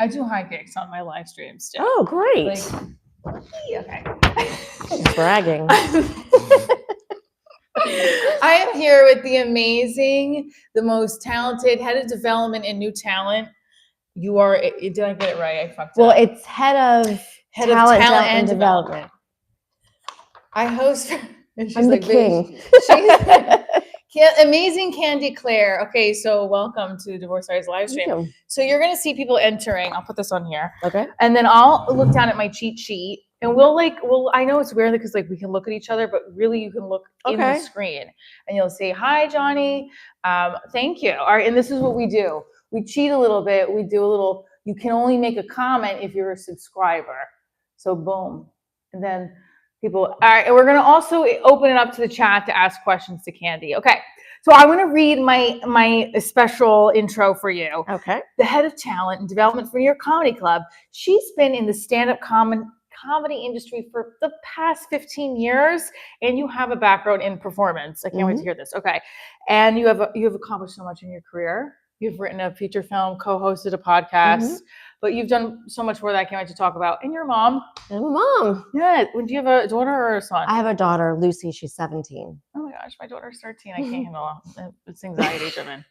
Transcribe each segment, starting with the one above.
I do high kicks on my live streams too. Oh, great. Like, okay. She's bragging. I am here with the amazing, the most talented head of development and new talent. You are, did I get it right? I fucked it up. Well, it's head of talent and development. I host, and she's I'm like, the king. She's amazing Candi Clare. Okay, so welcome to Divorce Diaries live stream. So you're going to see people entering. I'll put this on here. Okay. And then I'll look down at my cheat sheet. And I know it's weird because like we can look at each other, but really you can look in the screen and you'll say, hi, Johnny. Thank you. All right. And this is what we do. We cheat a little bit. We do a little, you can only make a comment if you're a subscriber. So boom. And then people, all right. And we're going to also open it up to the chat to ask questions to Candi. Okay. So I want to read my special intro for you. Okay. The head of talent and development for New York Comedy Club. She's been in the stand-up comedy industry for the past 15 years, and you have a background in performance. I can't wait to hear this. Okay. And you have accomplished so much in your career. You've written a feature film, co-hosted a podcast, but you've done so much more that I can't wait to talk about. And your mom. I'm a mom. Yeah. Do you have a daughter or a son? I have a daughter, Lucy. She's 17. Oh my gosh, my daughter's 13. I can't handle it. It's anxiety driven.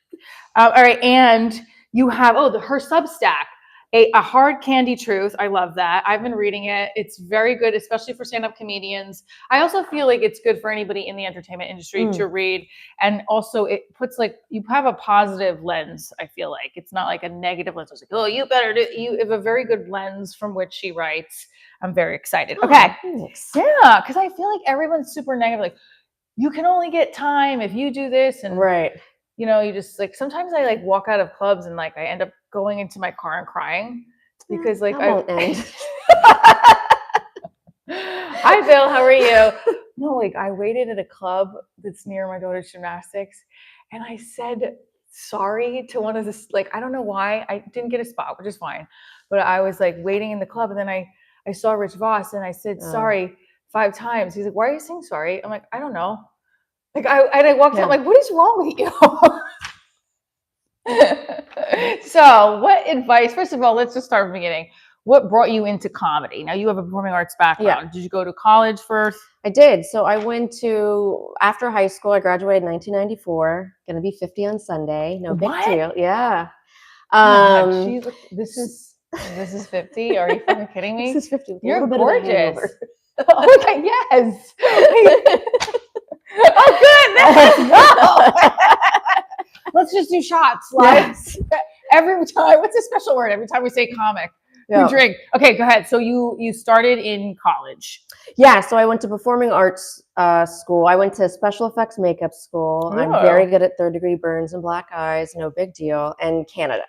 All right. And you have, her Substack. A Hard Candy Truth. I love that. I've been reading it. It's very good, especially for stand-up comedians. I also feel like it's good for anybody in the entertainment industry to read. And also it puts you have a positive lens, I feel like. It's not like a negative lens. It's like, you have a very good lens from which she writes. I'm very excited. Okay. Thanks. Yeah, because I feel like everyone's super negative. Like, you can only get time if you do this. And you just sometimes I walk out of clubs and I end up going into my car and crying because I won't end. Hi Bill, how are you? No, I waited at a club that's near my daughter's gymnastics and I said sorry to one of the I don't know why I didn't get a spot, which is fine, but I was waiting in the club and then I saw Rich Voss and I said sorry 5 times. He's like, why are you saying sorry? I'm like, I don't know. I walked out what is wrong with you? So what advice, first of all, let's just start from the beginning. What brought you into comedy? Now you have a performing arts background. Yeah. Did you go to college first? I did. So I went after high school, I graduated in 1994, going to be 50 on Sunday. No big deal. Yeah. This is 50. Are you fucking kidding me? This is 50. You're gorgeous. Oh my God, yes. Oh, good. Let's just do shots live. Yes. Every time. What's a special word? Every time we say comic, we drink. Okay, go ahead. So you started in college. Yeah. So I went to performing arts school. I went to special effects makeup school. I'm very good at 3rd-degree burns and black eyes. No big deal. And Canada.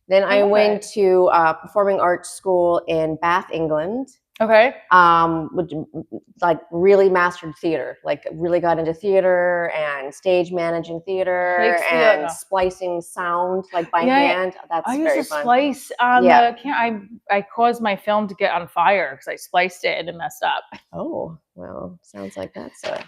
Then I went to performing arts school in Bath, England. Okay. Really mastered theater, really got into theater and stage managing theater and splicing sound by hand. That's very fun. I used to splice on I caused my film to get on fire because I spliced it and it messed up. Oh, well, sounds like that's Then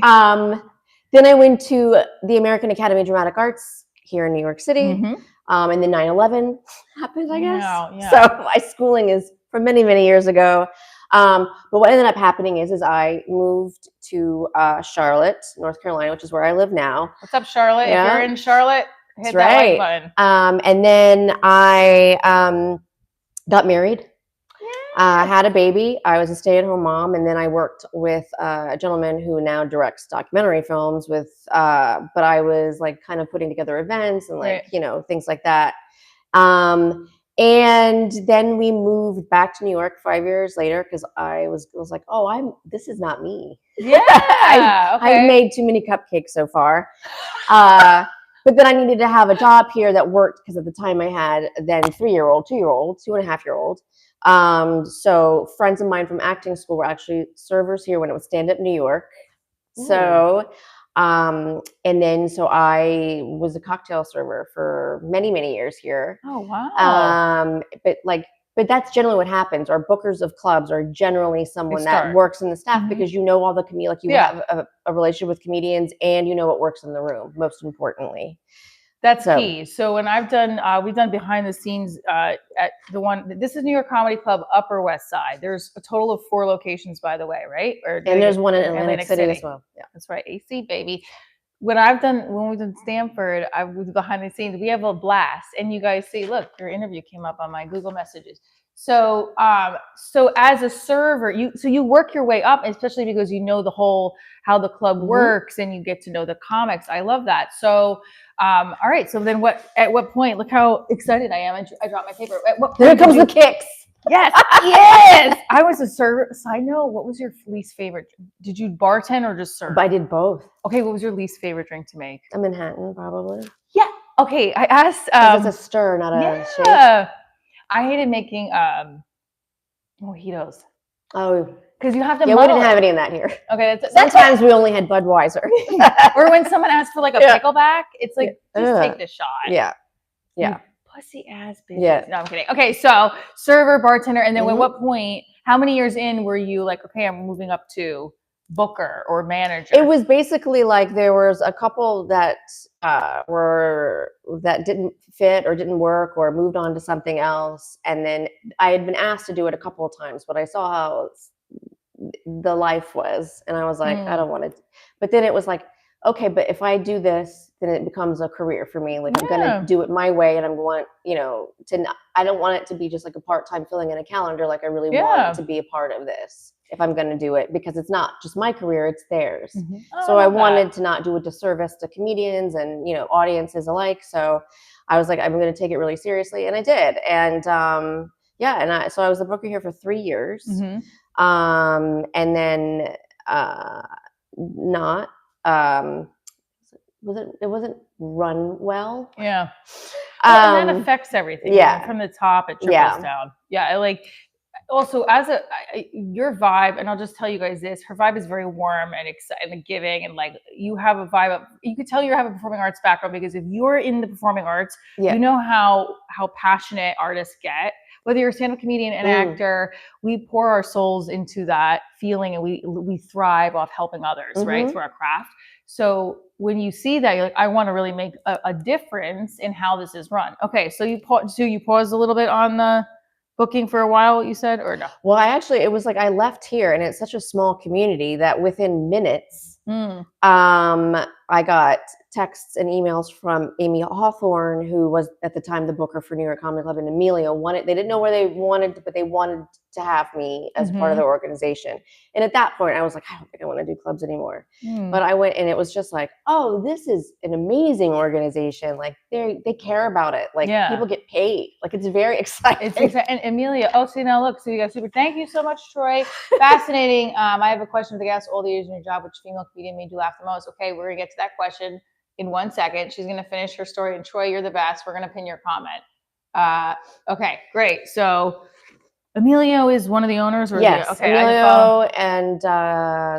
I went to the American Academy of Dramatic Arts here in New York City. And then 9/11 happened, I guess. Yeah. So my schooling is from many, many years ago. But what ended up happening is I moved to Charlotte, North Carolina, which is where I live now. What's up, Charlotte? Yeah. If you're in Charlotte, hit that like button. And then I got married. Had a baby. I was a stay-at-home mom, and then I worked with a gentleman who now directs documentary films but I was kind of putting together events and things like that. And then we moved back to New York 5 years later because I was like, this is not me. Yeah. I've made too many cupcakes so far. But then I needed to have a job here that worked because at the time I had then 3-year-old, 2-year-old, 2.5-year-old. So friends of mine from acting school were actually servers here when it was Stand Up New York. Ooh. So, and then I was a cocktail server for many, many years here. Oh, wow. But that's generally what happens. Our bookers of clubs are generally someone that works in the staff because you know all the have a relationship with comedians and you know what works in the room, most importantly. That's key. So when we've done behind the scenes at this is New York Comedy Club, Upper West Side. There's a total of 4 locations, by the way, right? And there's one in Atlantic City as well. Yeah, that's right. AC, baby. When we've done Stanford, I was behind the scenes. We have a blast, and you guys see, look, your interview came up on my Google Messages. So, so as a server, you work your way up, especially because you know how the club works, and you get to know the comics. I love that. So, all right. So then, at what point? Look how excited I am! I dropped my paper. At what point? Here comes the kicks. Yes, yes. I was a server. Side note: what was your least favorite? Did you bartend or just serve? I did both. Okay, what was your least favorite drink to make? A Manhattan, probably. Yeah. Okay, I asked. It's a stir, not a shake. Yeah. I hated making mojitos. Oh, because you have to. Yeah, we didn't have any in that here. Okay, sometimes we only had Budweiser. Or when someone asks for like a pickleback, it's like just take the shot. Yeah, yeah. Pussy ass bitches. Yeah. No, I'm kidding. Okay, so server, bartender, and then at what point? How many years in were you like, okay, I'm moving up to booker or manager? It was basically like there was a couple that didn't fit or didn't work or moved on to something else, and then I had been asked to do it a couple of times, but I saw how the life was, and I was like, I don't want to. But then it was like, okay, but if I do this, then it becomes a career for me. Like I'm gonna do it my way, and I don't want it to be just like a part-time filling in a calendar. Like I really want to be a part of this if I'm gonna do it, because it's not just my career, it's theirs. So I wanted to not do a disservice to comedians and audiences alike. So I was like, I'm gonna take it really seriously, and I did. And so I was the booker here for 3 years, and then not. It wasn't run well. Yeah. And that affects everything. Yeah. From the top, it trickles down. Yeah. I like, also as your vibe, and I'll just tell you guys this, her vibe is very warm and exciting and giving, and like you have a vibe of, you could tell you have a performing arts background, because if you're in the performing arts, you know how passionate artists get. Whether you're a stand-up comedian, an actor, we pour our souls into that feeling, and we thrive off helping others, right, through our craft. So when you see that, you're like, I want to really make a difference in how this is run. Okay, so you paused a little bit on the booking for a while, you said, or no? Well, it was like I left here, and it's such a small community that within minutes, I got texts and emails from Amy Hawthorne, who was at the time the booker for New York Comedy Club, and Emilio they didn't know where they wanted, but they wanted to have me as part of the organization. And at that point I was like, I don't think I want to do clubs anymore. But I went, and it was just like, oh, this is an amazing organization. Like they care about it. Like people get paid. Like it's very exciting. And Emilio, now look, so you got super. Thank you so much, Troy. Fascinating. I have a question for the guest. All the years in your job, which female comedian made you laugh the most? Okay, we're gonna get to that question in 1 second. She's gonna finish her story. And Troy, you're the best. We're gonna pin your comment. Okay, great. So Emilio is one of the owners, or yes, Emilio and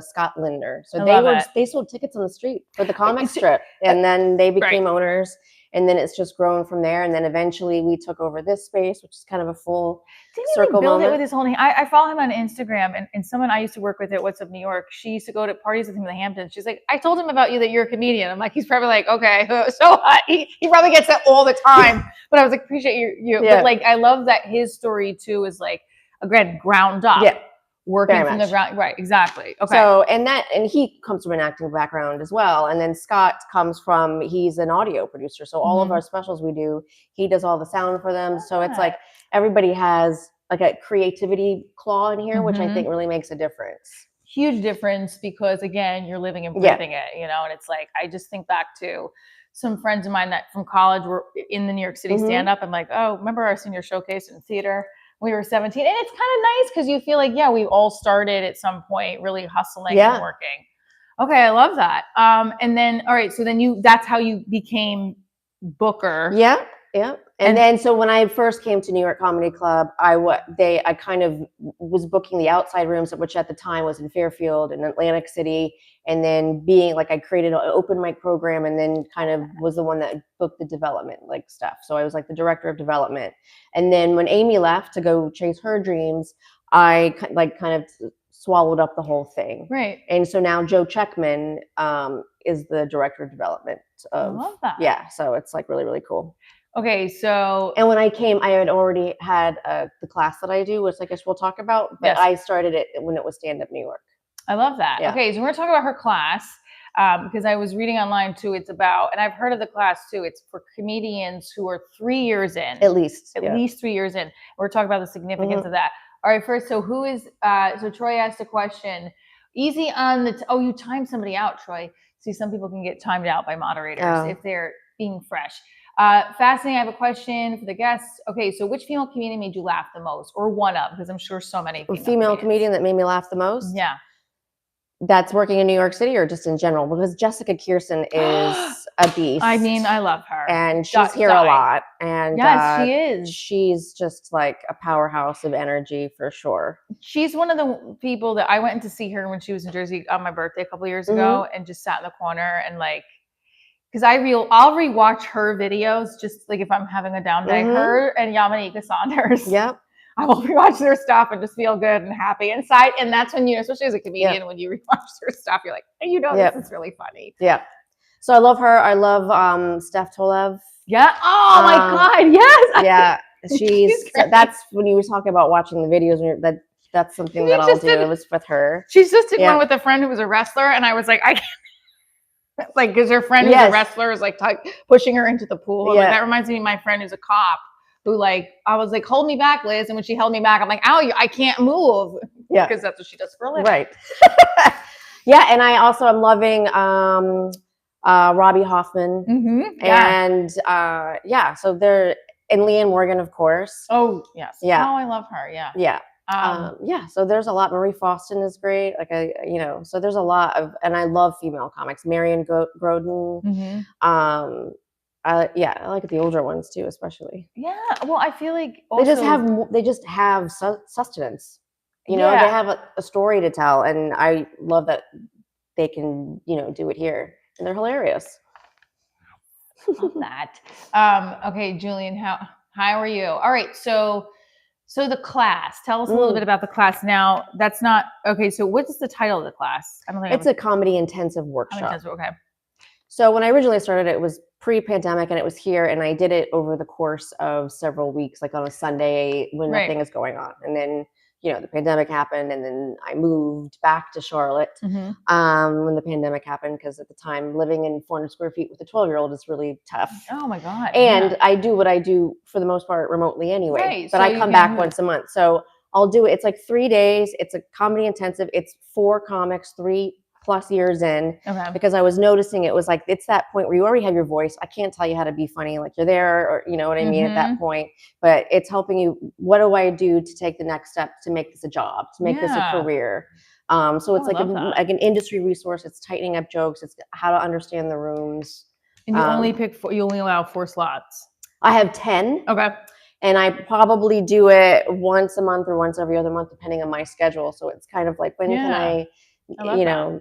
Scott Linder. So they sold tickets on the street for the comic strip, and then they became owners, and then it's just grown from there. And then eventually we took over this space, which is kind of a full circle build moment. It with his whole name. I follow him on Instagram, and someone I used to work with at What's Up New York, she used to go to parties with him in the Hamptons. She's like, I told him about you, that you're a comedian. I'm like, he's probably like, okay, so he probably gets that all the time. But I was like, appreciate you. But like, I love that his story too is like, again, ground up. Yeah. Working from the ground, right? Exactly. Okay. So and he comes from an acting background as well, and then Scott he's an audio producer. So all of our specials we do, he does all the sound for them. So it's like everybody has like a creativity claw in here, which I think really makes a difference. Huge difference, because again, you're living and breathing it, and it's like, I just think back to some friends of mine that from college were in the New York City stand-up. I'm like, oh, remember our senior showcase in theater? We were 17, and it's kind of nice because you feel like, we all started at some point really hustling and working. Okay, I love that. And then, all right, so then that's how you became booker. Yeah. And then, so when I first came to New York Comedy Club, I kind of was booking the outside rooms, which at the time was in Fairfield and Atlantic City. And then being like, I created an open mic program, and then kind of was the one that booked the development like stuff. So I was like the director of development. And then when Amy left to go chase her dreams, I kind of swallowed up the whole thing. Right. And so now Joe Checkman is the director of development of. I love that. Yeah, so it's like really, really cool. Okay, so and when I came, I had already had the class that I do, which I guess we'll talk about. But I started it when it was Stand Up New York. I love that. Yeah. Okay, so we're gonna talk about her class because I was reading online too. It's about, and I've heard of the class too. It's for comedians who are 3 years in, at least 3 years in. We're talking about the significance of that. All right, first, so who is? So Troy asked a question. Easy on the. You timed somebody out, Troy. See, some people can get timed out by moderators if they're being fresh. Fascinating. I have a question for the guests. Okay, so which female comedian made you laugh the most, or one of? Because I'm sure so many. Female comedian that made me laugh the most. Yeah. That's working in New York City or just in general? Because Jessica Kirson is a beast. I mean, I love her. And she's here a lot. And yes, she is. She's just like a powerhouse of energy for sure. She's one of the people that I went to see her when she was in Jersey on my birthday a couple of years ago and just sat in the corner and like, because I'll rewatch her videos just like if I'm having a down day. Her and Yamaneika Saunders. Yep. I will rewatch their stuff and just feel good and happy inside. And that's when especially as a comedian, when you rewatch their stuff, you're like, hey, this is really funny. Yeah. So I love her. I love Steph Tolev. Yeah. Oh my God. Yes. Yeah. That's when you were talking about watching the videos. That's something that I'll do. It was with her. She's just did one with a friend who was a wrestler, and I was like, I can't. Like, because her friend who's a wrestler is like pushing her into the pool. Yeah. Like, that reminds me of my friend who's a cop. Who I was like, hold me back, Liz. And when she held me back, I'm like, ow, I can't move. Yeah. Because that's what she does for a living. Right. Yeah. And I also am loving Robbie Hoffman. And so they're, and Leanne Morgan, of course. Oh, yes. Yeah. Oh, I love her. Yeah. Yeah. So there's a lot. Marie Faustin is great. So there's a lot of, and I love female comics. Marion Groden. I like the older ones too, especially. Yeah, well, I feel like also they just have sustenance. They have a story to tell, and I love that they can do it here, and they're hilarious. Love that. Okay, Julian, how are you? All right, so the class. Tell us a little bit about the class. Now, that's not okay. So, what is the title of the class? I don't think it's a comedy intensive workshop. Okay. So when I originally started, it was pre-pandemic and it was here, and I did it over the course of several weeks, like on a Sunday when nothing is going on. And then, the pandemic happened, and then I moved back to Charlotte when the pandemic happened, because at the time living in 400 square feet with a 12-year-old is really tough. Oh my God. And I do what I do for the most part remotely anyway, right. But I come back once a month. So I'll do it. It's like 3 days. It's a comedy intensive. It's 4 comics, 3+ years in, because I was noticing it was like, it's that point where you already have your voice. I can't tell you how to be funny, like you're there, or you know what I mean at that point, but it's helping you. What do I do to take the next step to make this a job, to make this a career? So it's like an industry resource. It's tightening up jokes. It's how to understand the rooms. And you only allow 4 slots. I have 10. Okay. And I probably do it once a month or once every other month, depending on my schedule. So it's kind of like, when can I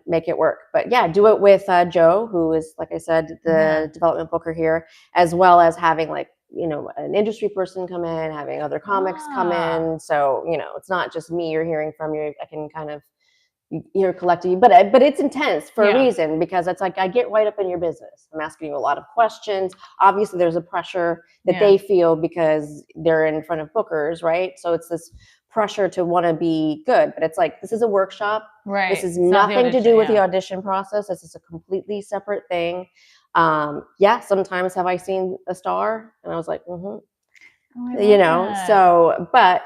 make it work? But do it with Joe, who is, like I said, the development booker here, as well as having an industry person come in, having other comics come in. So, it's not just me you're hearing from. I can kind of hear collectively, but it's intense for a reason, because it's like, I get right up in your business. I'm asking you a lot of questions. Obviously there's a pressure that they feel because they're in front of bookers, right? So it's this pressure to want to be good, but it's like, this is a workshop. Right. This is nothing to do with the audition process. This is a completely separate thing. Sometimes have I seen a star and I was like, so, but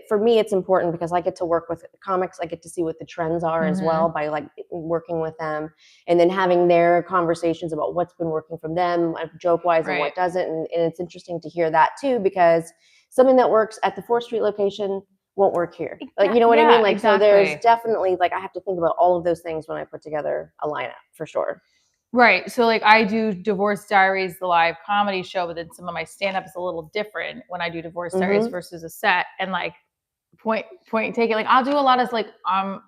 for me, it's important because I get to work with comics. I get to see what the trends are as well by working with them, and then having their conversations about what's been working from them, joke wise, and what doesn't. And it's interesting to hear that too, because something that works at the 4th Street location won't work here. Like, you know what I mean? Like, so there's definitely, I have to think about all of those things when I put together a lineup, for sure. Right. So I do Divorce Diaries, the live comedy show, but then some of my stand-up is a little different when I do Divorce Diaries versus a set. And point taken, I'll do a lot of I'm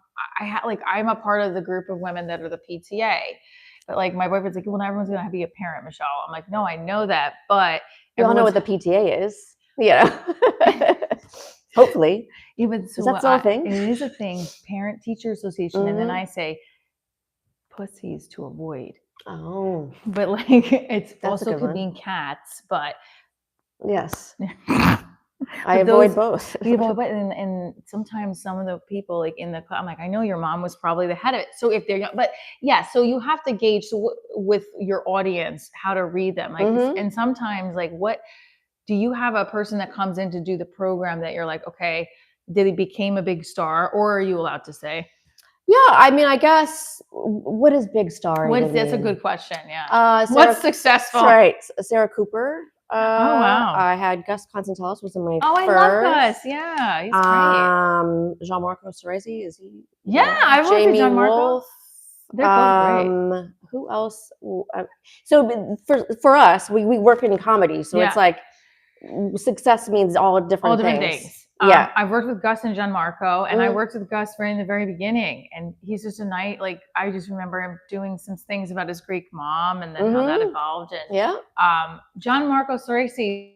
a part of the group of women that are the PTA. But my boyfriend's like, well, not everyone's going to be a parent, Michelle. I'm like, no, I know that. But you all know what the PTA is. Hopefully. Even so, that's a thing. It is a thing, Parent Teacher Association. And then I say, pussies to avoid. Oh. But like it's That's also could mean cats, but yes. I avoid both. We avoid both, and sometimes some of the people like in the club, I'm like, I know your mom was probably the head of it. So if they're young, but yeah, so you have to gauge with your audience how to read them. Like, and sometimes like, what do you have a person that comes in to do the program that you're like, okay, did he became a big star, or are you allowed to say? Yeah, I mean, I guess what is big star? That's a good question. Yeah. What's successful? Right, Sarah Cooper. Oh wow. I had Gus Constantelis was in my first. I love Gus. Yeah, he's great. Jean-Marco Cerezi, is he? Yeah, I worked with John Marco. Wolfe. They're both great. Who else? So for us, we work in comedy, so it's like success means all different things. Yeah, I've worked with Gus and Gianmarco, and I worked with Gus right in the very beginning, and he's just a night. Like I just remember him doing some things about his Greek mom, and then how that evolved. And Gianmarco Ceresi.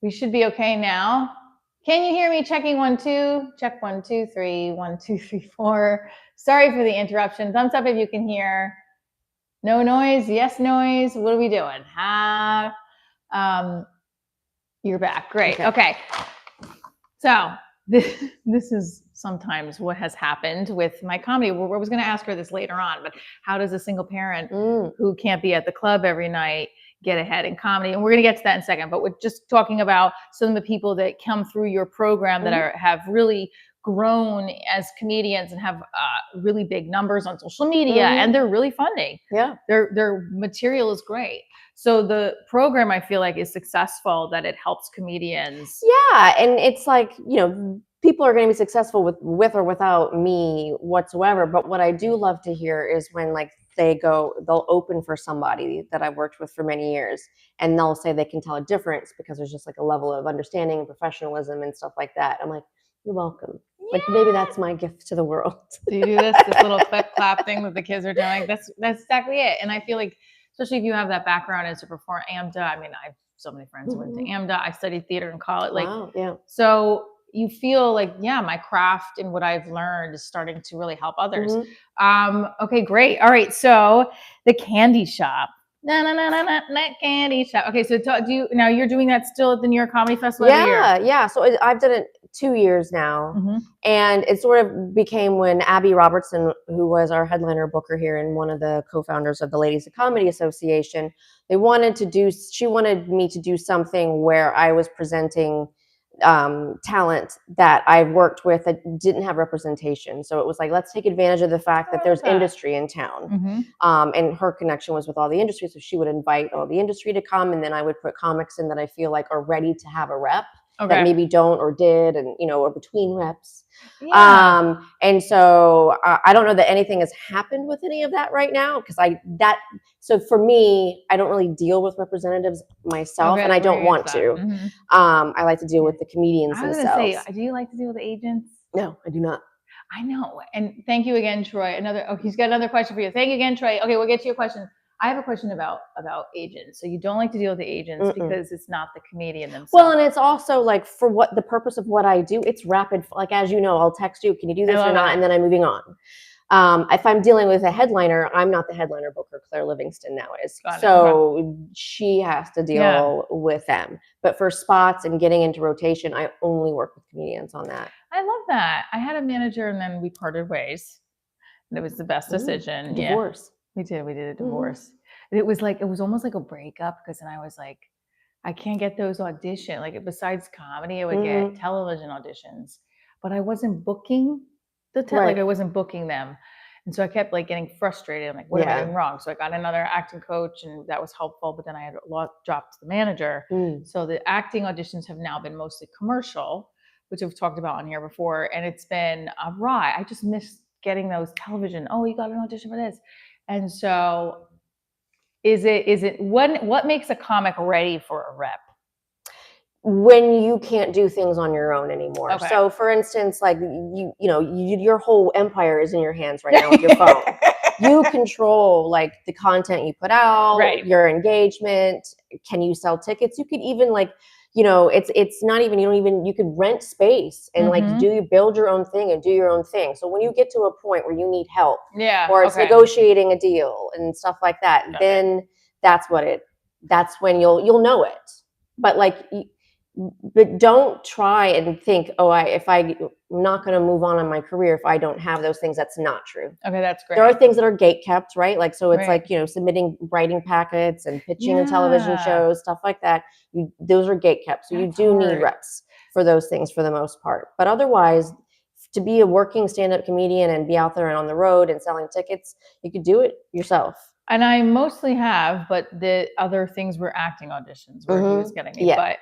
We should be okay now. Can you hear me? Checking 1 2. Check 1 2 3 1 2 3 4. Sorry for the interruption. Thumbs up if you can hear. No noise. Yes noise. What are we doing? You're back. Great. Okay. So this is sometimes what has happened with my comedy. I was going to ask her this later on, but how does a single parent who can't be at the club every night get ahead in comedy? And we're going to get to that in a second, but we're just talking about some of the people that come through your program that have really grown as comedians and have really big numbers on social media, and they're really funny. Yeah, their material is great. So the program, I feel like, is successful, that it helps comedians. Yeah, and it's like, people are going to be successful with or without me whatsoever. But what I do love to hear is when like they'll open for somebody that I've worked with for many years, and they'll say they can tell a difference because there's just like a level of understanding and professionalism and stuff like that. I'm like, you're welcome. Yeah. Like maybe that's my gift to the world. Do you do this little clip clap thing that the kids are doing? That's exactly it. And I feel like, especially if you have that background as a performer, AMDA. I mean, I have so many friends who went to AMDA. I studied theater in college. Like, so you feel like, my craft and what I've learned is starting to really help others. Okay, great. All right. So the candy shop. Candy shop. Okay, so now you're doing that still at the New York Comedy Festival every year? Yeah. So I've done it 2 years now, and it sort of became when Abby Robertson, who was our headliner booker here and one of the co-founders of the Ladies of Comedy Association, she wanted me to do something where I was presenting talent that I've worked with that didn't have representation. So it was like, let's take advantage of the fact that there's industry in town. And her connection was with all the industry. So she would invite all the industry to come, and then I would put comics in that I feel like are ready to have a rep that maybe don't or did, and or between reps. And so I don't know that anything has happened with any of that right now, because so for me, I don't really deal with representatives myself, and I don't want to. I like to deal with the comedians themselves. I was going to say, do you like to deal with agents? No, I do not. I know. And thank you again, Troy. He's got another question for you. Thank you again, Troy. Okay, we'll get to your question. I have a question about agents. So you don't like to deal with the agents because it's not the comedian themselves. Well, and it's also like, for what the purpose of what I do, it's rapid. Like, as you know, I'll text you, can you do this or not? And then I'm moving on. If I'm dealing with a headliner, I'm not the headliner booker. Claire Livingston now is. So she has to deal with them. But for spots and getting into rotation, I only work with comedians on that. I love that. I had a manager, and then we parted ways. And it was the best decision. Divorce. We did a divorce. It was almost like a breakup, because then I was like, I can't get those auditions. Like, besides comedy, I would get television auditions, but I wasn't booking like I wasn't booking them. And so I kept like getting frustrated. I'm like, what am I doing wrong? So I got another acting coach and that was helpful, but then I had dropped to the manager. So the acting auditions have now been mostly commercial, which I've talked about on here before. And it's been a ride. I just miss getting those television. Oh, you got an audition for this. And so what makes a comic ready for a rep? When you can't do things on your own anymore. Okay. So for instance, like your whole empire is in your hands right now with your phone. You control like the content you put out, your engagement. Can you sell tickets? You could even like, it's not even, you could rent space and like build your own thing and do your own thing. So when you get to a point where you need help or it's negotiating a deal and stuff like that, then that's when you'll know it. But like, but don't try and think, if I'm not going to move on in my career if I don't have those things. That's not true. Okay, that's great. There are things that are gate kept, right? Like, so it's like, submitting writing packets and pitching in television shows, stuff like that. Those are gate kept. So you do need reps for those things for the most part. But otherwise, to be a working stand-up comedian and be out there and on the road and selling tickets, you could do it yourself. And I mostly have, but the other things were acting auditions where he was getting me. Yeah.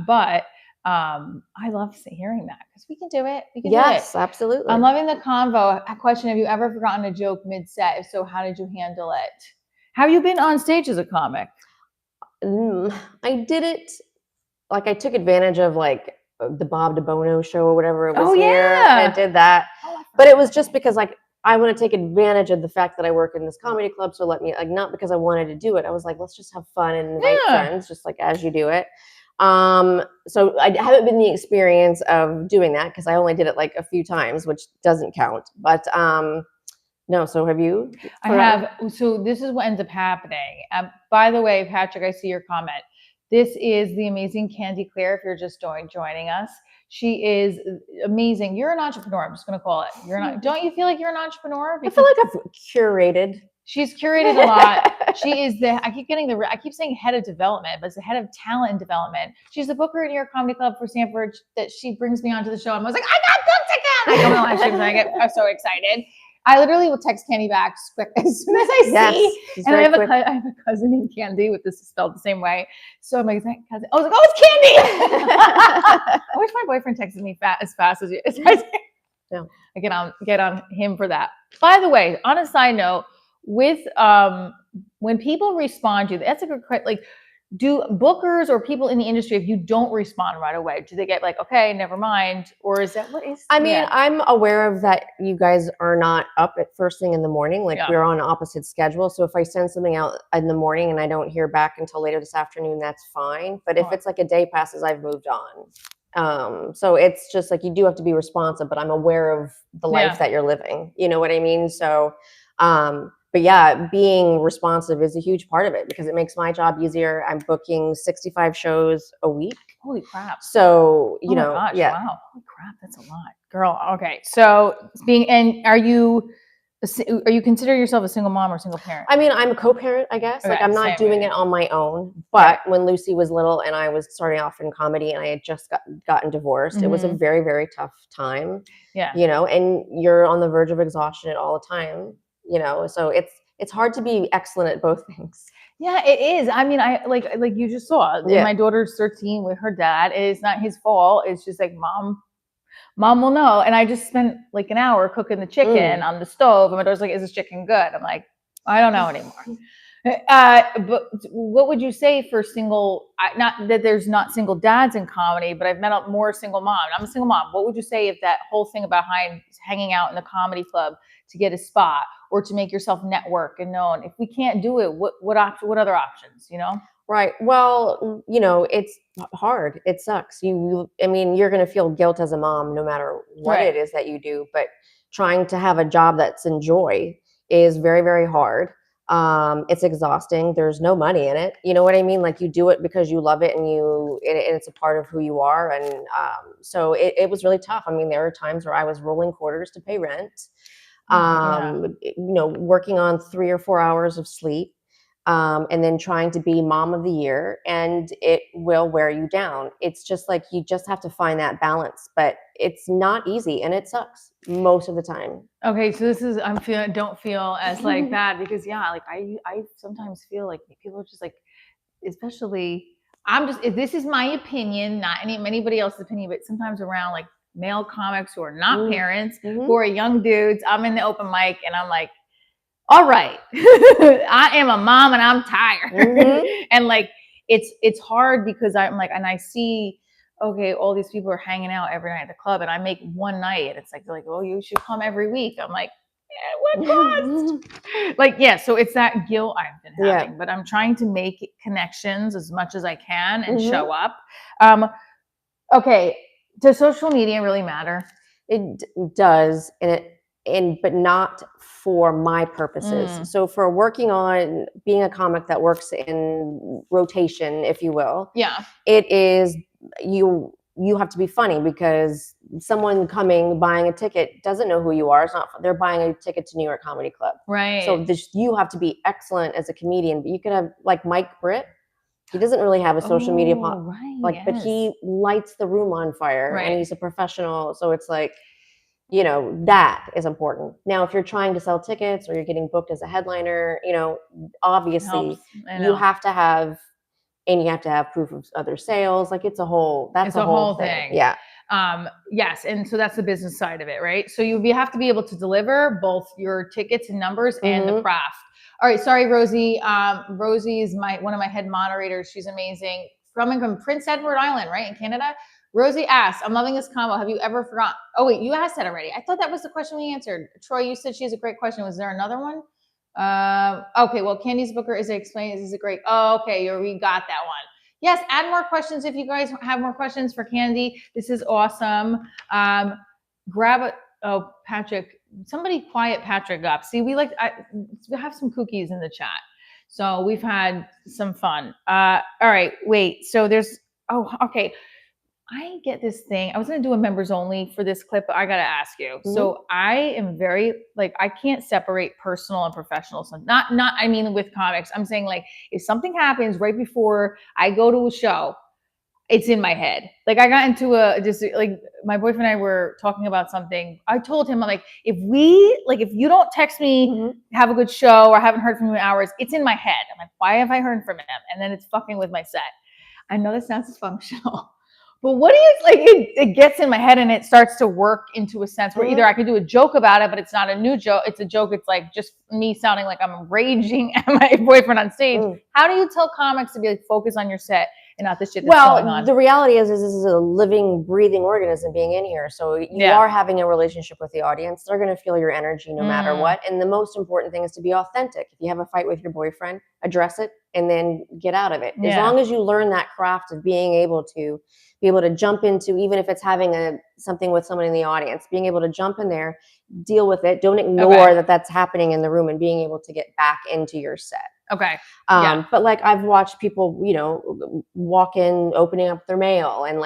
But I love hearing that because we can do it. We can do it. Yes, absolutely. I'm loving the convo. A question: have you ever forgotten a joke mid-set? If so, how did you handle it? Have you been on stage as a comic? I did it. Like I took advantage of like the Bob DeBono show or whatever it was. Oh yeah, I did that. But it was just because like I want to take advantage of the fact that I work in this comedy club. So let me not because I wanted to do it. I was like, let's just have fun and invite friends, just like as you do it. So I haven't been the experience of doing that because I only did it like a few times, which doesn't count. But no. So have you? I have. So this is what ends up happening. By the way, Patrick, I see your comment. This is the amazing Candi Clare. If you're just joining us, she is amazing. You're an entrepreneur. I'm just going to call it. You're not. Don't you feel like you're an entrepreneur? Because I feel like I've curated. She's curated a lot. She is I keep saying head of development, but it's the head of talent and development. She's the booker at New York Comedy Club for Sanford that she brings me onto the show. And I was like, I got booked again. I don't know how she was. I'm so excited. I literally will text Candi back quick as soon as I see. And I have a cousin named Candi with this spelled the same way. So I'm like, is that cousin? I was like, oh, it's Candi. I wish my boyfriend texted me as fast as you. No. I get on him for that. By the way, on a side note, with when people respond to you, that's a good question. Like, do bookers or people in the industry, if you don't respond right away, do they get like, okay, never mind? Or is that what is? I mean, I'm aware of that. You guys are not up at first thing in the morning. Like we're on opposite schedule. So if I send something out in the morning and I don't hear back until later this afternoon, that's fine. But if it's like a day passes, I've moved on. So it's just like, you do have to be responsive, but I'm aware of the life that you're living. You know what I mean? So, but yeah, being responsive is a huge part of it because it makes my job easier. I'm booking 65 shows a week. Holy crap. So, Wow. Holy crap. That's a lot. Girl. Okay. So are you consider yourself a single mom or single parent? I mean, I'm a co-parent, I guess. Okay, like I'm not doing it on my own, but when Lucy was little and I was starting off in comedy and I had just gotten divorced, it was a very, very tough time. Yeah. And you're on the verge of exhaustion all the time. So it's hard to be excellent at both things. Yeah, it is. I mean, I like you just saw. My daughter's 13 with her dad. It's not his fault. It's just like mom will know. And I just spent like an hour cooking the chicken on the stove. And my daughter's like, "Is this chicken good?" I'm like, I don't know anymore. But what would you say for single? Not that there's not single dads in comedy, but I've met up more single moms. I'm a single mom. What would you say if that whole thing about hanging out in the comedy club to get a spot or to make yourself network and known? If we can't do it, what other options? Right. Well, it's hard. It sucks. You're going to feel guilt as a mom, no matter what it is that you do. But trying to have a job that's enjoy is very, very hard. It's exhausting. There's no money in it. You know what I mean? Like you do it because you love it and it's a part of who you are. And so it was really tough. I mean, there were times where I was rolling quarters to pay rent, working on 3 or 4 hours of sleep. and then trying to be mom of the year, and it will wear you down. It's just like you just have to find that balance, but it's not easy and it sucks most of the time. Okay, so this is don't feel as like bad because like I sometimes feel like people are just like, especially this is my opinion, not anybody else's opinion, but sometimes around like male comics who are not parents, who are young dudes. I'm in the open mic and I'm like, all right, I am a mom and I'm tired. And like, it's hard because I'm like, and I see, okay, all these people are hanging out every night at the club and I make one night and it's like, they're like, oh, you should come every week. I'm like, what cost? Like, so it's that guilt I've been having, but I'm trying to make connections as much as I can and show up. Okay. Does social media really matter? It does. But not for my purposes. So for working on being a comic that works in rotation, if you will, it is you have to be funny because someone buying a ticket doesn't know who you are. It's not, they're buying a ticket to New York Comedy Club. Right. So you have to be excellent as a comedian, but you could have like Mike Britt. He doesn't really have a social media but he lights the room on fire and he's a professional. So it's like, that is important. Now, if you're trying to sell tickets or you're getting booked as a headliner, obviously you have to have proof of other sales. Like it's a whole thing. Yeah. Yes. And so that's the business side of it, right? So you have to be able to deliver both your tickets and numbers and the craft. All right. Sorry, Rosie. Rosie is one of my head moderators. She's amazing. Coming from Prince Edward Island, right? In Canada. Rosie asked, I'm loving this combo. Have you ever forgotten? Oh, wait, you asked that already. I thought that was the question we answered. Troy, you said she has a great question. Was there another one? Okay, well, Candi's Booker, is it explained? Is it great? Oh, okay, we got that one. Yes, add more questions if you guys have more questions for Candi. This is awesome. Patrick, somebody quiet Patrick up. See, we have some cookies in the chat. So we've had some fun. All right, wait, so okay. I get this thing. I was going to do a members only for this clip, but I got to ask you. So I am very, I can't separate personal and professional. So I mean, with comics, I'm saying if something happens right before I go to a show, it's in my head. I got into my boyfriend and I were talking about something. I told him, if you don't text me, have a good show or I haven't heard from you in hours, it's in my head. I'm like, why have I heard from him? And then it's fucking with my set. I know this sounds dysfunctional. But what do you it gets in my head and it starts to work into a sense where either I could do a joke about it, but it's not a new joke. It's a joke. It's just me sounding like I'm raging at my boyfriend on stage. How do you tell comics to be focus on your set and not the shit that's going on? The reality is this is a living, breathing organism being in here. So you are having a relationship with the audience. They're going to feel your energy no matter what. And the most important thing is to be authentic. If you have a fight with your boyfriend, address it and then get out of it. As long as you learn that craft of being able to jump into, even if it's having something with someone in the audience, being able to jump in there, deal with it. Don't ignore that that's happening in the room and being able to get back into your set. Okay. But I've watched people, walk in, opening up their mail and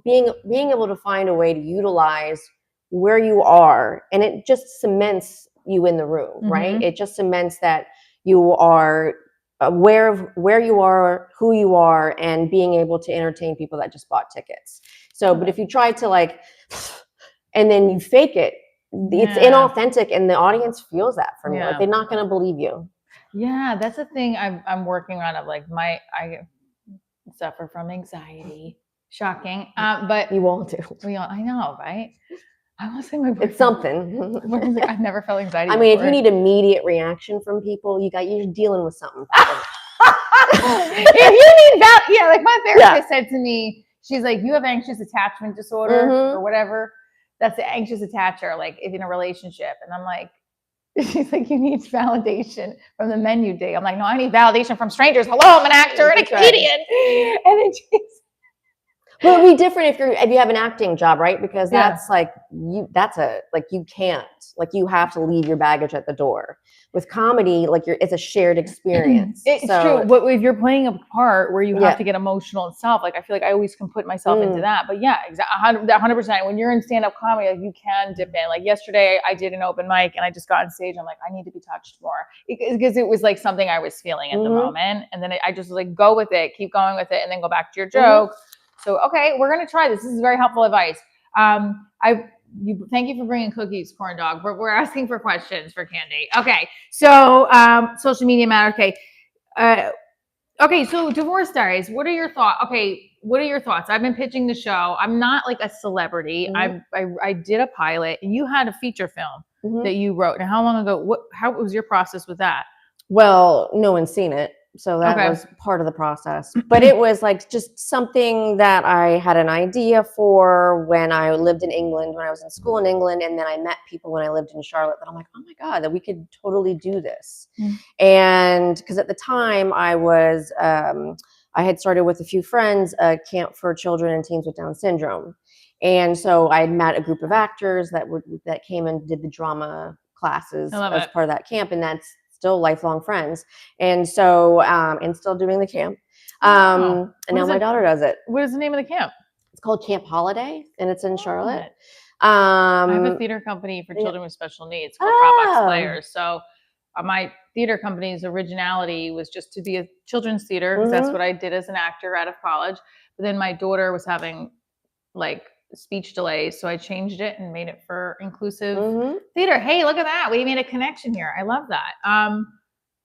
being able to find a way to utilize where you are. And it just cements you in the room, right? It just cements that you are aware of where you are, who you are, and being able to entertain people that just bought tickets. So, but if you try to and then you fake it, it's inauthentic and the audience feels that from you. They're not going to believe you. Yeah, that's the thing I'm working on I suffer from anxiety. Shocking. But you all do. I know, right? I want to say my boyfriend. It's something. I've never felt anxiety. If you need immediate reaction from people, you're dealing with something. If you need that, my therapist said to me, she's like, you have anxious attachment disorder or whatever. That's the anxious attacher, if in a relationship. And I'm like, she's like, you need validation from the men you date. I'm like, no, I need validation from strangers. Hello, I'm an actor and a comedian. And then Well, it'd be different if you have an acting job, right? Because that's like you can't, like, you have to leave your baggage at the door. With comedy, like, it's a shared experience. It's true. But if you're playing a part where you have to get emotional and stuff, like, I feel like I always can put myself into that. But yeah, exactly, 100%. When you're in stand-up comedy, like, you can dip in. Like yesterday, I did an open mic and I just got on stage. I'm like, I need to be touched more, because it was like something I was feeling at the moment. And then I just was like, go with it, keep going with it, and then go back to your joke. So, okay, we're going to try this. This is very helpful advice. Thank you for bringing cookies, corn dog. We're asking for questions for Candi. Okay, so social media matter. Okay, okay. So Divorce Diaries. What are your thoughts? Okay, what are your thoughts? I've been pitching the show. I'm not like a celebrity. I did a pilot, and you had a feature film that you wrote. Now, how long ago? How was your process with that? Well, no one's seen it. So that was part of the process. But it was like just something that I had an idea for when I lived in England, when I was in school in England. And then I met people when I lived in Charlotte that I'm like, oh my God, that we could totally do this. And because at the time I had started with a few friends, a camp for children and teens with Down syndrome. And so I had met a group of actors that came and did the drama classes as part of that camp. And that's still lifelong friends. And so, and still doing the camp. And now my daughter does it. What is the name of the camp? It's called Camp Holiday, and it's in Charlotte. I have a theater company for children with special needs called Dropbox Players. So my theater company's originality was just to be a children's theater, because that's what I did as an actor out of college. But then my daughter was having like speech delays, so I changed it and made it for inclusive theater. Hey, look at that, we made a connection here. I love that.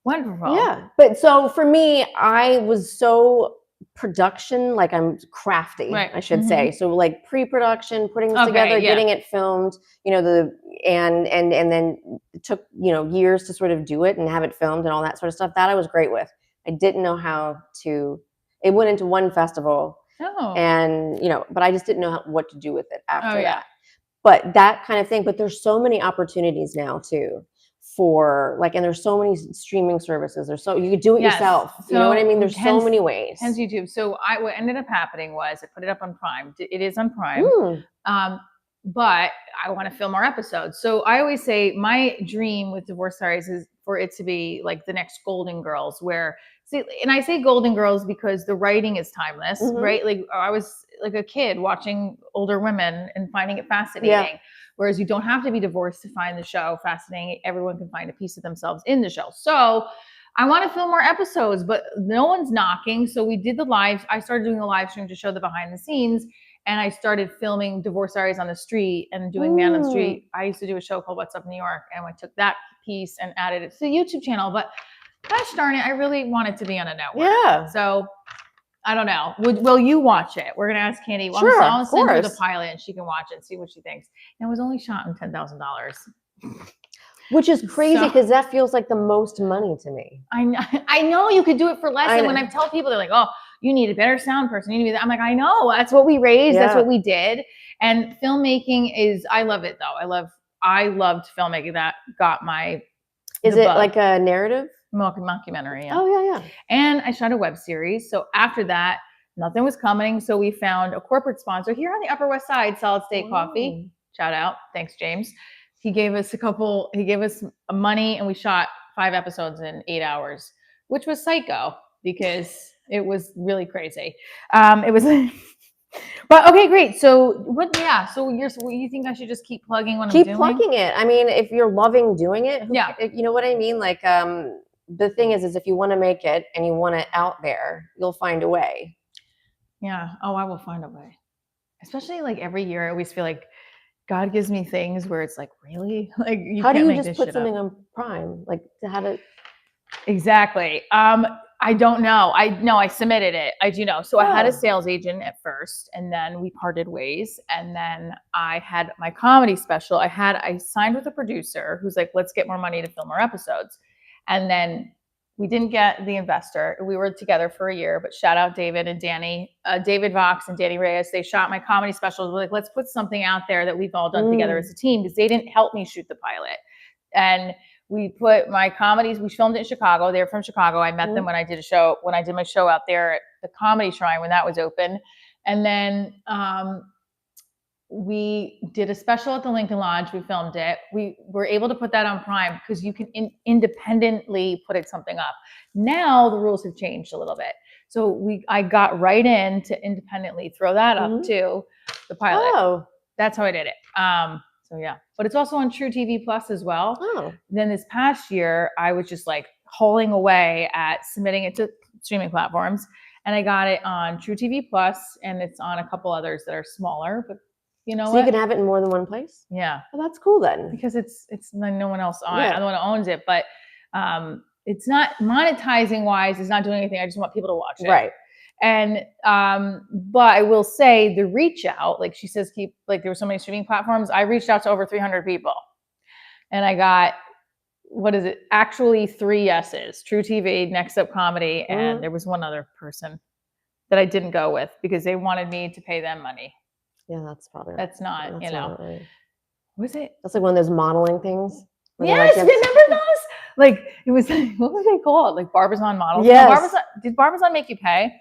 Wonderful. Yeah, but so for me, I was so production, like, I'm crafty, I should say. So like pre-production, putting this together, getting it filmed, and then it took years to sort of do it and have it filmed and all that sort of stuff. That I was great with. I didn't know how to. It went into one festival. And but I just didn't know what to do with it after that. But that kind of thing. But there's so many opportunities now too for and there's so many streaming services. You could do it yourself. You know what I mean? There's so many ways. Hence YouTube. So what ended up happening was I put it up on Prime. It is on Prime. But I want to film more episodes. So I always say my dream with Divorce Diaries is for it to be like the next Golden Girls, and I say Golden Girls because the writing is timeless, right? Like I was like a kid watching older women and finding it fascinating. Whereas you don't have to be divorced to find the show fascinating. Everyone can find a piece of themselves in the show. So I want to film more episodes, but no one's knocking. So we did I started doing a live stream to show the behind the scenes. And I started filming Divorce Diaries on the street and doing Man on the Street. I used to do a show called What's Up New York. And I took that piece and added it to the YouTube channel. But gosh darn it, I really want it to be on a network. Yeah. So I don't know. Will you watch it? We're going to ask Candi. Sure, I'll send her the pilot and she can watch it and see what she thinks. And it was only shot in $10,000. Which is crazy because that feels like the most money to me. I know you could do it for less. And when I tell people, they're like, oh, you need a better sound person. You need to be that. I'm like, I know. That's what we raised. That's what we did. And filmmaking I love it though. I loved filmmaking. That got my. Is it like a narrative? Mockumentary. Yeah. Oh yeah. And I shot a web series. So after that, nothing was coming. So we found a corporate sponsor here on the Upper West Side, Solid State Coffee. Shout out. Thanks, James. He gave us money and we shot 5 episodes in 8 hours, which was psycho because it was really crazy. It was, but okay, great. So So you think I should just keep plugging what I'm doing? Keep plugging it. I mean, if you're loving doing it, you know what I mean? Like, the thing is if you want to make it and you want it out there, you'll find a way. Yeah. Oh, I will find a way. Especially like every year, I always feel like God gives me things where it's like, really? Like, how do you just put something on Prime? Like, to have it? Exactly. I don't know. I submitted it. I do know. So I had a sales agent at first, and then we parted ways. And then I had my comedy special. I signed with a producer who's like, let's get more money to film more episodes. And then we didn't get the investor. We were together for a year, but shout out David and Danny, David Vox and Danny Reyes. They shot my comedy specials. We're like, let's put something out there that we've all done together as a team, because they didn't help me shoot the pilot. And we put my comedies, we filmed it in Chicago. They're from Chicago. I met them when I did my show out there at the Comedy Shrine when that was open. And then we did a special at the Lincoln Lodge. We filmed it. We were able to put that on Prime because you can independently put something up. Now the rules have changed a little bit. So I got right in to independently throw that up too, the pilot. Oh. That's how I did it. So yeah, but it's also on True TV Plus as well. Oh. Then this past year, I was just like hauling away at submitting it to streaming platforms, and I got it on True TV Plus, and it's on a couple others that are smaller, but you know, so you can have it in more than one place. Yeah, well, that's cool then, because it's no one else on. I'm the one who owns it, but it's not monetizing wise. It's not doing anything. I just want people to watch it, right? And but I will say the reach out, like she says, there were so many streaming platforms. I reached out to over 300 people, and I got actually 3 yeses: True TV, Next Up Comedy, and there was one other person that I didn't go with because they wanted me to pay them money. Yeah, that's probably that's not that's you know. Not right. Was it? That's like one of those modeling things. Yes, remember those? Like it was what were they called? Like Barbizon models. Yes. Did Barbizon make you pay?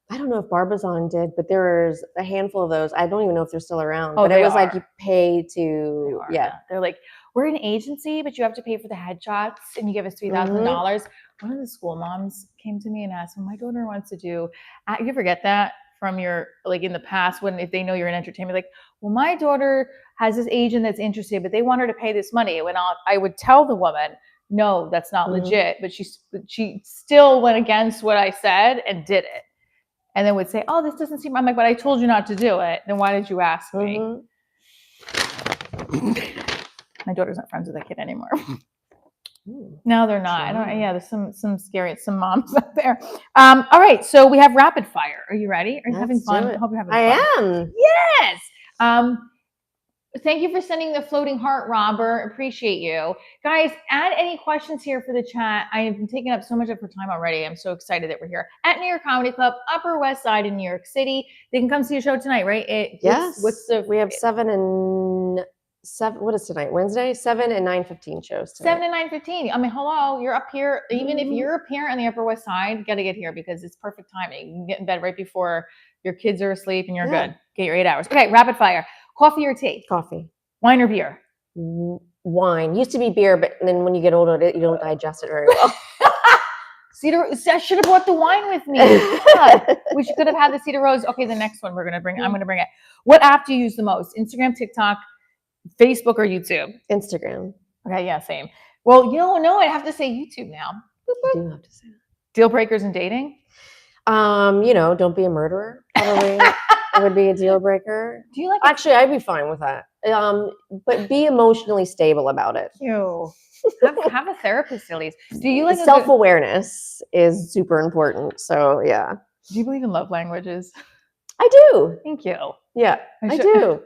I don't know if Barbizon did, but there was a handful of those. I don't even know if they're still around. But it was like you pay to, They're like, we're an agency, but you have to pay for the headshots, and you give us $3,000. One of the school moms came to me and asked, "Well, my daughter wants to do." You ever get that from your in the past if they know you're in entertainment? Like, well, my daughter has this agent that's interested, but they want her to pay this money. When I would tell the woman, no, that's not legit, but she still went against what I said and did it. And then would say, "Oh, this doesn't seem." I'm like, "But I told you not to do it. Then why did you ask me?" My daughter's not friends with that kid anymore. No, they're not. I don't. Yeah, there's some moms out there. All right, so we have rapid fire. Are you ready? Are you having fun? I hope you're having fun. I am. Yes. Thank you for sending the floating heart, Robert. Appreciate you. Guys, add any questions here for the chat. I have been taking up so much of her time already. I'm so excited that we're here at New York Comedy Club, Upper West Side in New York City. They can come see a show tonight, right? Yes. We have 7 and 7. What is tonight? Wednesday? 7 and 9:15 shows tonight. 7 and 9:15. I mean, hello, you're up here. Even if you're a parent on the Upper West Side, gotta get here because it's perfect timing. You can get in bed right before your kids are asleep and you're good. Get your 8 hours. Okay, rapid fire. Coffee or tea? Coffee. Wine or beer? Wine. Used to be beer, but then when you get older, you don't digest it very well. I should have brought the wine with me. We could have had the Cedar Rose. Okay, the next one I'm going to bring it. What app do you use the most? Instagram, TikTok, Facebook, or YouTube? Instagram. Okay, yeah, same. Well, no, I have to say YouTube now. You do have to say that. Deal breakers in dating? Don't be a murderer. Probably. It would be a deal breaker. Do you like? Actually, I'd be fine with that. But be emotionally stable about it. Have a therapist at least. Do you like self-awareness is super important. So yeah. Do you believe in love languages? I do. Thank you. Yeah, I do.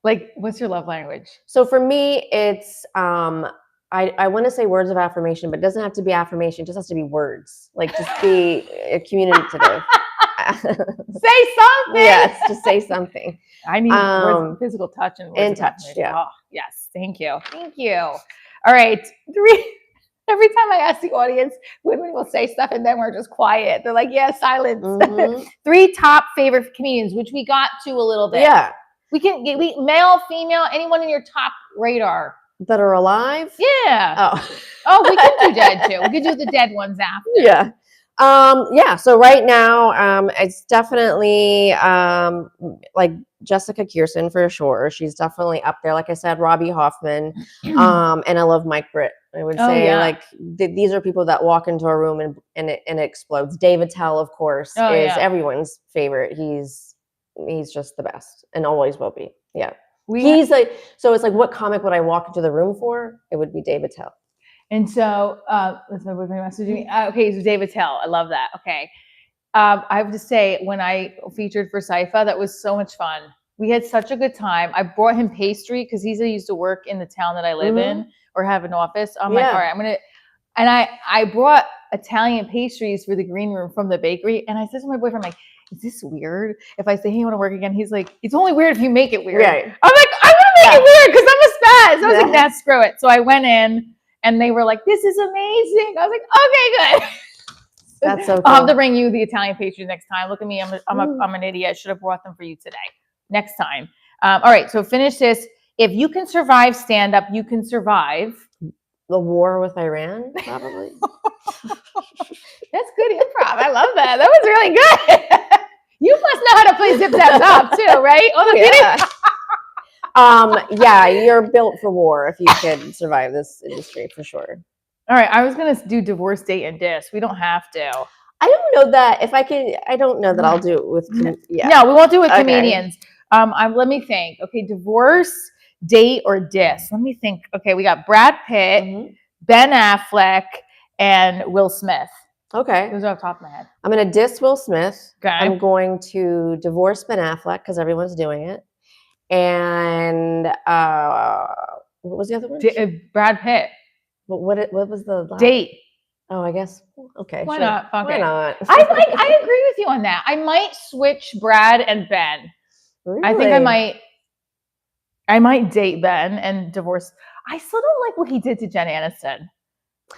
Like, what's your love language? So for me, it's I want to say words of affirmation, but it doesn't have to be affirmation. It just has to be words. Like just be communicative. Say something. Yes, just say something. I need words, physical touch and touch. Yeah. Oh, yes. Thank you. All right. Every time I ask the audience, women will say stuff and then we're just quiet. They're like, "Yeah, silence." 3 top favorite comedians, which we got to a little bit. Yeah. We male, female, anyone in your top radar that are alive. Yeah. Oh, we can do dead too. We could do the dead ones after. Yeah. So right now, it's definitely like Jessica Kirsten for sure. She's definitely up there. Like I said, Robbie Hoffman, and I love Mike Britt. I would say these are people that walk into a room and it explodes. Dave Attell, of course, is everyone's favorite. He's just the best and always will be. Yeah. It's like, what comic would I walk into the room for? It would be Dave Attell. And so, that's my boyfriend messaging me. Okay, so Dave Attell, I love that. Okay. I have to say, when I featured for Sypha, that was so much fun. We had such a good time. I brought him pastry because he used to work in the town that I live in or have an office. I'm like, all right, I brought Italian pastries for the green room from the bakery. And I said to my boyfriend, I'm like, is this weird? If I say, "Hey, you want to work again?" He's like, "It's only weird if you make it weird." Right. I'm like, "I'm going to make it weird because I'm a spaz." I was like, "Nah, screw it." So I went in and they were like, "This is amazing." I was like, "Okay, good." That's so cool. I'll have to bring you the Italian pastries next time. Look at me. I'm an idiot. I should have brought them for you today. Next time. All right. So finish this. If you can survive stand-up, you can survive the war with Iran, probably. That's good improv. I love that. That was really good. You must know how to play Zip Zap Zop too, right? Oh, yeah, you're built for war if you can survive this industry for sure. All right, I was gonna do divorce, date, and diss. We don't have to. I don't know that if I can. I don't know that I'll do it with. Yeah. No, we won't do it with comedians. Let me think. Okay, divorce, date, or diss. Let me think. Okay, we got Brad Pitt, Ben Affleck, and Will Smith. Okay. Those are off the top of my head. I'm going to diss Will Smith. Okay. I'm going to divorce Ben Affleck because everyone's doing it. And what was the other one? Brad Pitt. What was the last? Date? Oh, I guess. Okay. Why not? Okay. Why not? I agree with you on that. I might switch Brad and Ben. Really? I think I might date Ben and divorce. I still don't like what he did to Jen Aniston.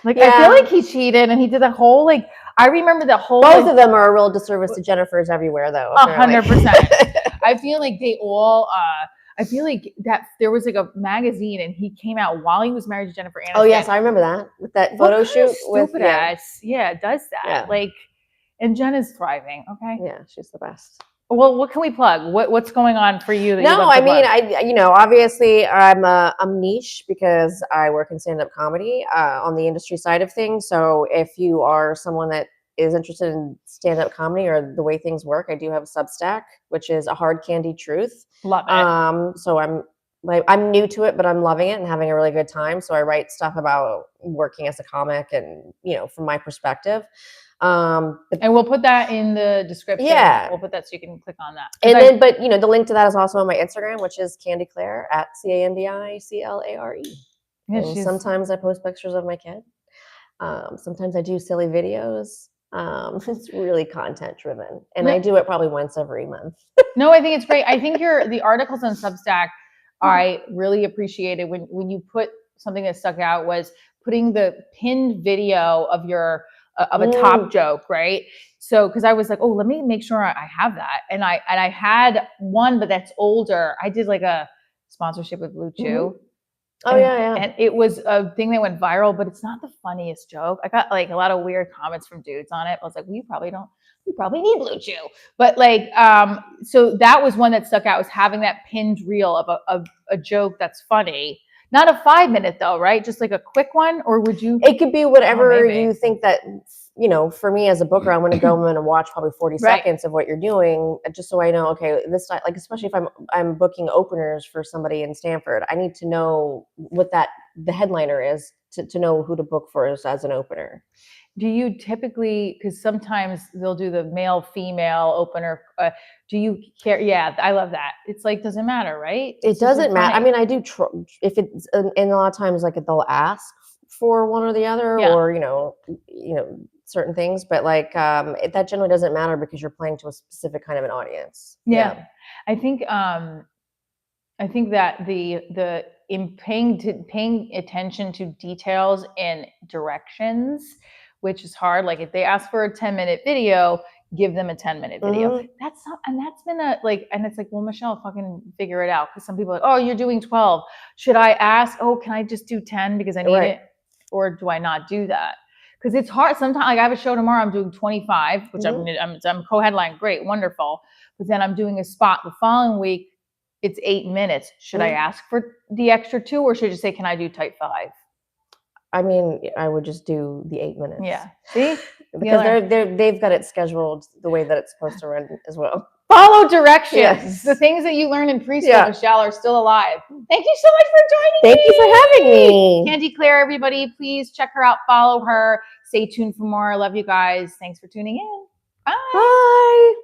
Like, I feel like he cheated and he did the whole, like, I remember the whole. Both of them are a real disservice to Jennifer's everywhere, though. 100%. I feel like they all, I feel like that there was like a magazine and he came out while he was married to Jennifer Aniston. Oh, yes, I remember that. With that photo shoot. Stupid ass. Yeah, it does that. Yeah. Like, and Jen is thriving, okay? Yeah, she's the best. Well, what can we plug? What's going on for you? Obviously, I'm niche because I work in stand-up comedy on the industry side of things. So if you are someone that is interested in stand-up comedy or the way things work, I do have a Substack, which is A Hard Candy Truth. Love it. So I'm new to it, but I'm loving it and having a really good time. So I write stuff about working as a comic and, from my perspective. And we'll put that in the description. Yeah. We'll put that so you can click on that. And but the link to that is also on my Instagram, which is Candi Clare at CandiClare. Yeah, sometimes I post pictures of my kid. Sometimes I do silly videos. It's really content driven, and I do it probably once every month. No, I think it's great. I think the articles on Substack, I really appreciated when you put something that stuck out was putting the pinned video of your of a top joke, right? So, because I was like, oh, let me make sure I have that, and I had one, but that's older. I did like a sponsorship with Blue Chew. Oh, yeah. And it was a thing that went viral, but it's not the funniest joke. I got like a lot of weird comments from dudes on it. I was like, well, you probably need Blue Chew. But like, so that was one that stuck out, was having that pinned reel of a joke that's funny. Not a 5-minute though, right? Just like a quick one, or would you? It could be whatever you think that, for me as a booker, I'm going to go and watch probably 40 seconds of what you're doing, just so I know, okay, this, like, especially if I'm booking openers for somebody in Stanford, I need to know what the headliner is to know who to book for as an opener. Do you typically, because sometimes they'll do the male, female opener. Do you care? Yeah, I love that. It's like, doesn't matter, right? It doesn't matter. I mean, I do, if it's, and a lot of times, like, they'll ask for one or the other, or, certain things, but like, that generally doesn't matter because you're playing to a specific kind of an audience. Yeah. I think that the in paying attention to details and directions, which is hard. Like if they ask for a 10-minute video, give them a 10-minute video. That's been and it's like, well, Michelle, fucking figure it out. Because some people are like, oh, you're doing 12. Should I ask? Oh, can I just do 10 because I need it? Or do I not do that? Because it's hard. Sometimes, like I have a show tomorrow, I'm doing 25, which I'm co-headline, great, wonderful. But then I'm doing a spot the following week. It's 8 minutes. Should I ask for the extra 2, or should I just say, can I do type 5? I mean, I would just do the 8 minutes. Yeah. See? Because they've got it scheduled the way that it's supposed to run as well. Follow directions. Yes. The things that you learn in preschool, Michelle, are still alive. Thank you so much for joining me. Thank you for having me. Candi Clare, everybody. Please check her out. Follow her. Stay tuned for more. I love you guys. Thanks for tuning in. Bye. Bye.